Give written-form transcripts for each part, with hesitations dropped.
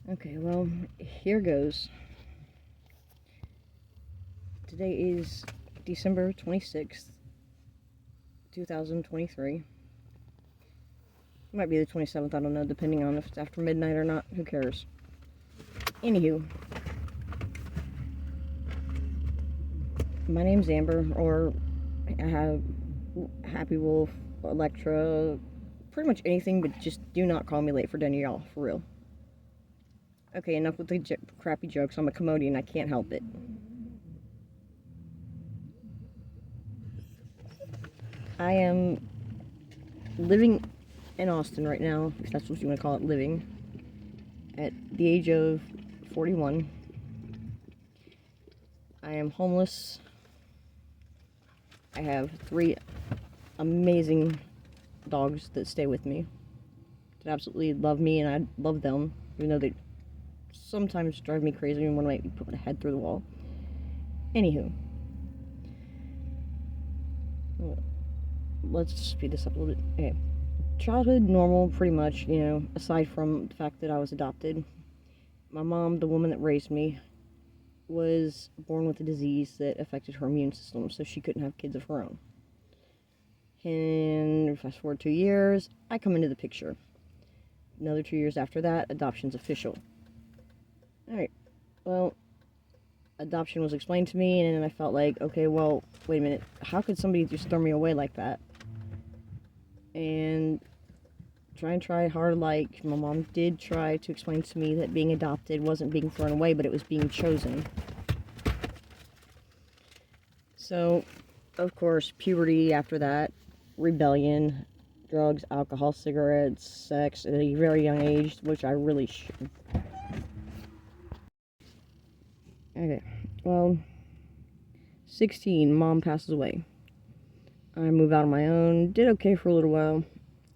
Okay, well, here goes. Today is December 26th, 2023. It might be the 27th, I don't know, depending on if it's after midnight or not. Who cares? Anywho, my name's Amber, or I have Happy Wolf, Electra, pretty much anything, but just do not call me late for dinner, y'all, for real. Okay, enough with the crappy jokes. I'm a Commodian, I can't help it. I am living in Austin right now, if that's what you want to call it, living, at the age of 41. I am homeless. I have 3 amazing dogs that stay with me, that absolutely love me, and I love them, even though they sometimes drive me crazy and want to make me put my head through the wall. Anywho, let's speed this up a little bit. Okay. Childhood normal, pretty much, aside from the fact that I was adopted. My mom, the woman that raised me, was born with a disease that affected her immune system, so she couldn't have kids of her own. And fast forward 2 years, I come into the picture. Another 2 years after that, adoption's official. Alright, well, adoption was explained to me, and then I felt like, okay, well, wait a minute, how could somebody just throw me away like that? And try hard, like my mom did try to explain to me that being adopted wasn't being thrown away, but it was being chosen. So, of course, puberty after that, rebellion, drugs, alcohol, cigarettes, sex at a very young age, which I really should. Okay, well, 16, mom passes away. I moved out on my own, did okay for a little while.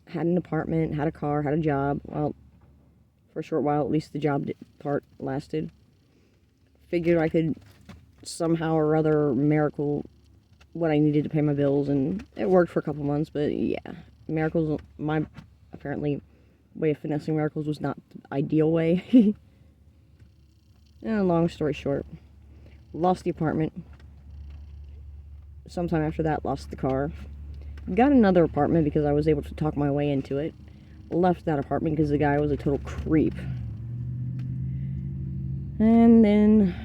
Had an apartment, had a car, had a job. Well, for a short while, at least the job part lasted. Figured I could somehow or other miracle what I needed to pay my bills, and it worked for a couple months, but yeah. Miracles, my apparently way of finessing miracles was not the ideal way. And long story short, lost the apartment. Sometime after that, lost the car. Got another apartment because I was able to talk my way into it. Left that apartment because the guy was a total creep. And then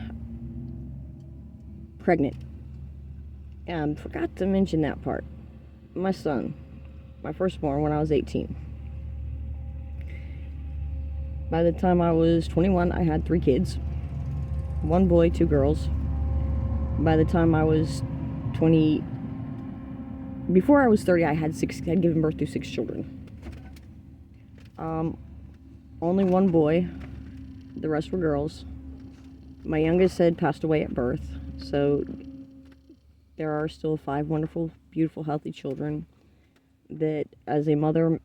pregnant. And forgot to mention that part. My son, my firstborn, when I was 18. By the time I was 21, I had 3 kids. 1 boy, 2 girls. By the time I was 20... Before I was 30, I had given birth to 6 children. Only 1 boy. The rest were girls. My youngest had passed away at birth, so there are still 5 wonderful, beautiful, healthy children that, as a mother,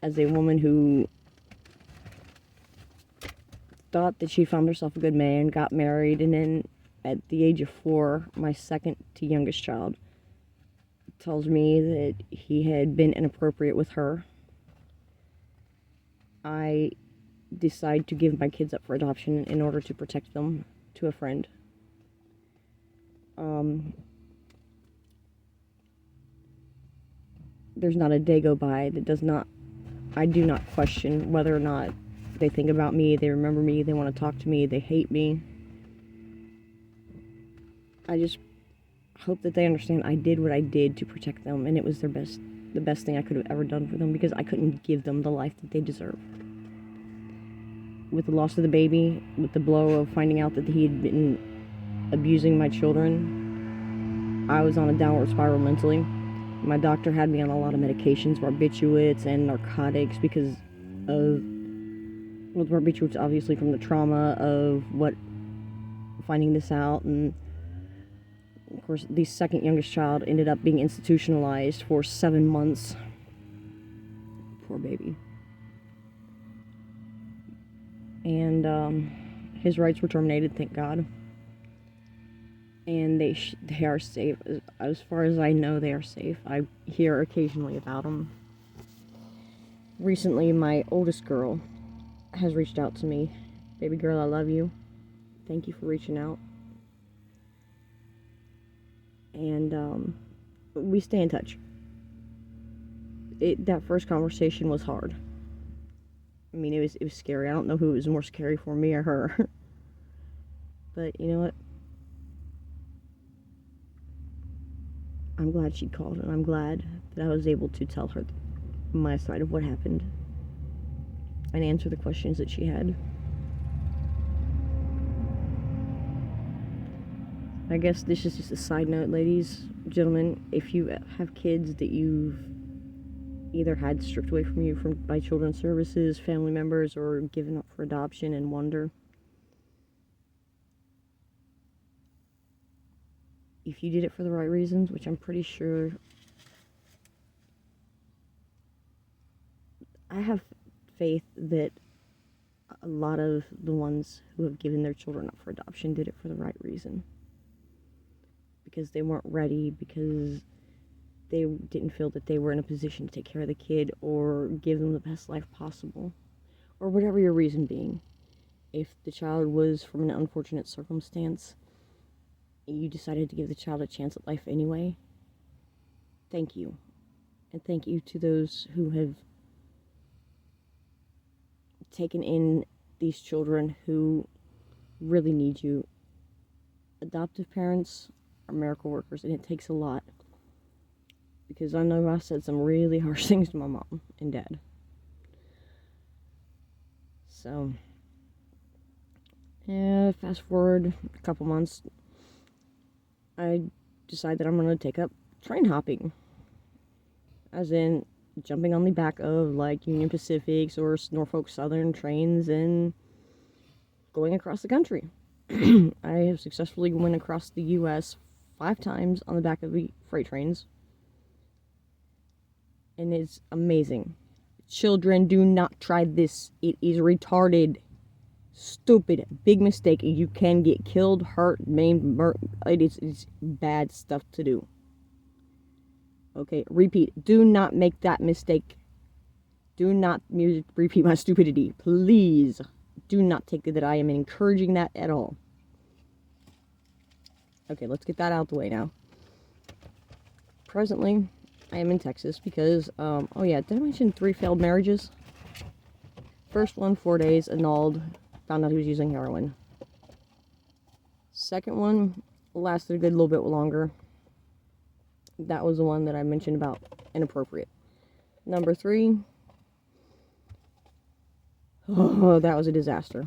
as a woman who thought that she found herself a good man, got married, and then at the age of 4, my second to youngest child tells me that he had been inappropriate with her. I decide to give my kids up for adoption in order to protect them to a friend. There's not a day go by that I do not question whether or not they think about me, they remember me, they want to talk to me, they hate me. I just hope that they understand I did what I did to protect them, and it was the best thing I could have ever done for them, because I couldn't give them the life that they deserve. With the loss of the baby, with the blow of finding out that he had been abusing my children, I was on a downward spiral mentally. My doctor had me on a lot of medications, barbiturates and narcotics, because of, well, barbiturates obviously from the trauma of finding this out, and of course, the second youngest child ended up being institutionalized for 7 months. Poor baby. And his rights were terminated, thank God. And they are safe. As far as I know, they are safe. I hear occasionally about them. Recently, my oldest girl has reached out to me. Baby girl, I love you. Thank you for reaching out. And we stay in touch. That first conversation was hard. I mean, it was scary. I don't know who was more scary for, me or her. But you know what? I'm glad she called, and I'm glad that I was able to tell her my side of what happened and answer the questions that she had. I guess this is just a side note, ladies, gentlemen. If you have kids that you've either had stripped away from you by children's services, family members, or given up for adoption and wonder, if you did it for the right reasons, which I'm pretty sure, I have faith that a lot of the ones who have given their children up for adoption did it for the right reason. Because they weren't ready, because they didn't feel that they were in a position to take care of the kid or give them the best life possible, or whatever your reason being. If the child was from an unfortunate circumstance, you decided to give the child a chance at life anyway, thank you. And thank you to those who have taken in these children who really need you. Adoptive parents are miracle workers, and it takes a lot. Because I know I said some really harsh things to my mom and dad. So, yeah, fast forward a couple months, I decide that I'm going to take up train hopping. As in, jumping on the back of, like, Union Pacifics or Norfolk Southern trains and going across the country. I have successfully went across the U.S. 5 times on the back of the freight trains. And it's amazing. Children, do not try this. It is retarded. Stupid. Big mistake. You can get killed, hurt, maimed, it's bad stuff to do. Okay, repeat. Do not make that mistake. Do not repeat my stupidity. Please. Do not take it that I am encouraging that at all. Okay, let's get that out of the way now. Presently, I am in Texas because, oh yeah, did I mention 3 failed marriages? First one, 4 days, annulled, found out he was using heroin. Second one lasted a good little bit longer. That was the one that I mentioned about inappropriate. Number 3, oh, that was a disaster.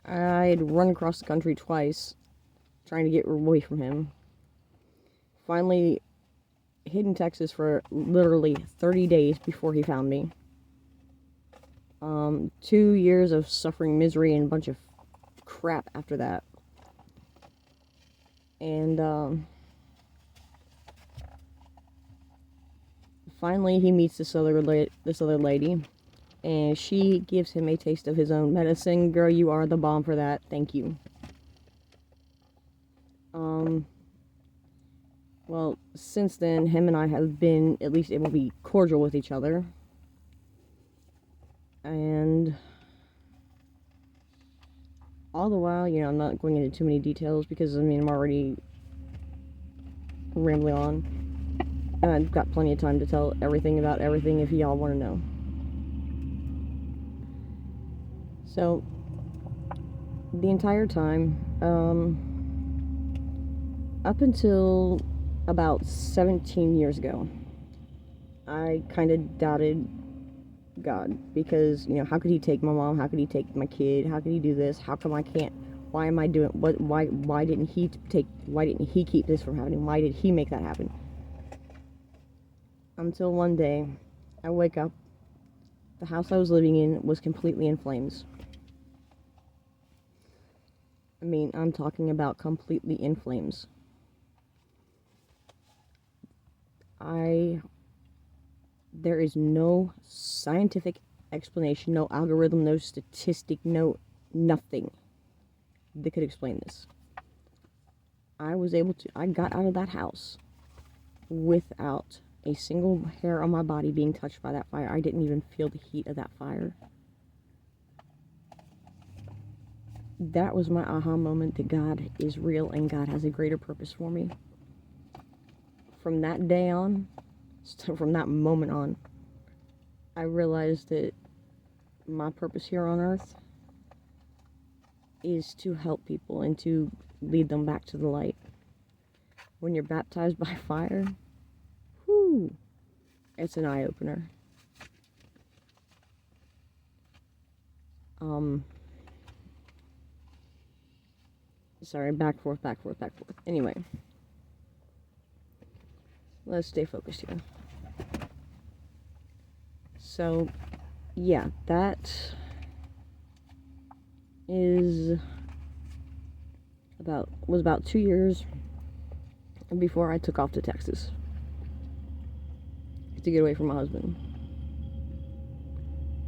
I'd run across the country twice, trying to get away from him. Finally hid in Texas for literally 30 days before he found me. 2 years of suffering, misery, and a bunch of crap after that. And finally he meets this other lady, and she gives him a taste of his own medicine. Girl, you are the bomb for that. Thank you. Well, since then, him and I have been at least able to be cordial with each other. And all the while, you know, I'm not going into too many details because, I mean, I'm already rambling on. And I've got plenty of time to tell everything about everything if y'all want to know. So, the entire time, up until about 17 years ago, I kind of doubted God, because, you know, how could he take my mom? How could he take my kid? How could he do this? How come I can't? Why am I doing what? Why didn't he keep this from happening? Why did he make that happen? Until one day, I wake up, the house I was living in was completely in flames. I mean, I'm talking about completely in flames. There is no scientific explanation, no algorithm, no statistic, no nothing that could explain this. I got out of that house without a single hair on my body being touched by that fire. I didn't even feel the heat of that fire. that was my aha moment that God is real and God has a greater purpose for me. From that day on, from that moment on, I realized that my purpose here on earth is to help people and to lead them back to the light. When you're baptized by fire, whoo, it's an eye-opener. Sorry, back, forth. Anyway, let's stay focused here. So, yeah, that was about 2 years before I took off to Texas to get away from my husband.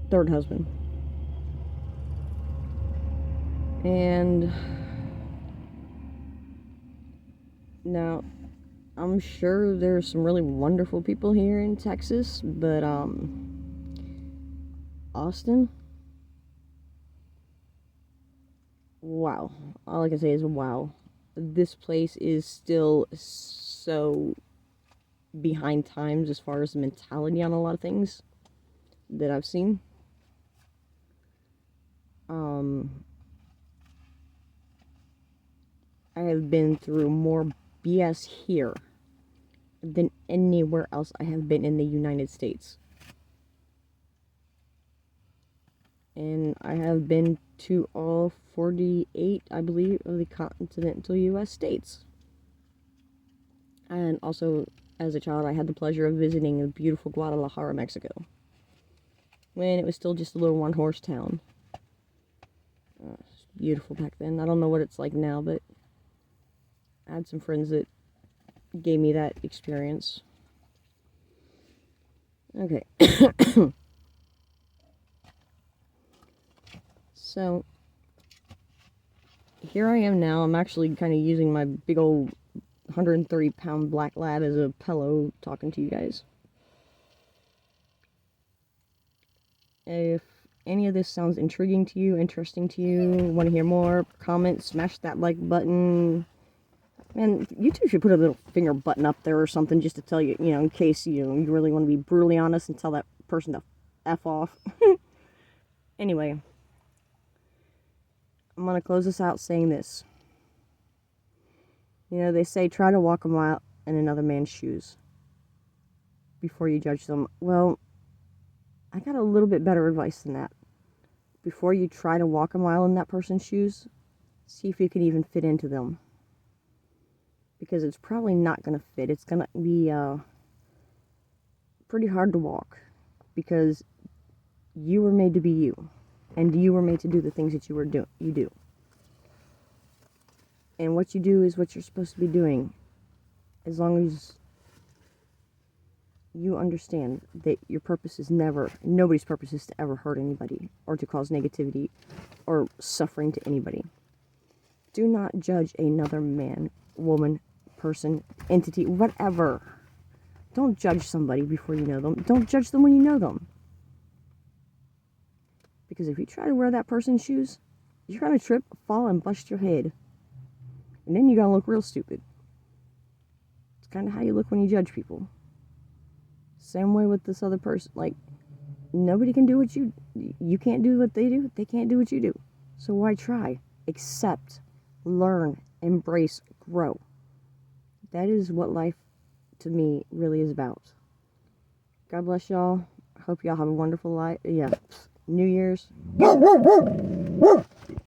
Third husband. And now, I'm sure there's some really wonderful people here in Texas, but Austin, wow. All I can say is wow. This place is still so behind times as far as the mentality on a lot of things that I've seen. I have been through more BS here than anywhere else I have been in the United States. And I have been to all 48, I believe, of the continental U.S. states. And also, as a child, I had the pleasure of visiting the beautiful Guadalajara, Mexico, when it was still just a little one-horse town. It was beautiful back then. I don't know what it's like now, but I had some friends that gave me that experience. Okay. So, here I am now. I'm actually kind of using my big old 130-pound black lab as a pillow talking to you guys. If any of this sounds intriguing to you, interesting to you, want to hear more, comment, smash that like button. Man, YouTube should put a little finger button up there or something just to tell you, in case, you really want to be brutally honest and tell that person to F off. Anyway, I'm going to close this out saying this. They say try to walk a mile in another man's shoes before you judge them. Well, I got a little bit better advice than that. Before you try to walk a mile in that person's shoes, see if you can even fit into them. Because it's probably not going to fit. It's going to be pretty hard to walk. Because you were made to be you. And you were made to do the things that you do. And what you do is what you're supposed to be doing. As long as you understand that your purpose is nobody's purpose is to ever hurt anybody. Or to cause negativity or suffering to anybody. Do not judge another man, woman, person, entity, whatever. Don't judge somebody before you know them. Don't judge them when you know them. Because if you try to wear that person's shoes, you're going to trip, fall, and bust your head. And then you're going to look real stupid. It's kind of how you look when you judge people. Same way with this other person. Like, nobody can do what you can't do what they do. They can't do what you do. So why try? Accept, learn, embrace, grow. That is what life, to me, really is about. God bless y'all. I hope y'all have a wonderful life. Yeah. New Year's.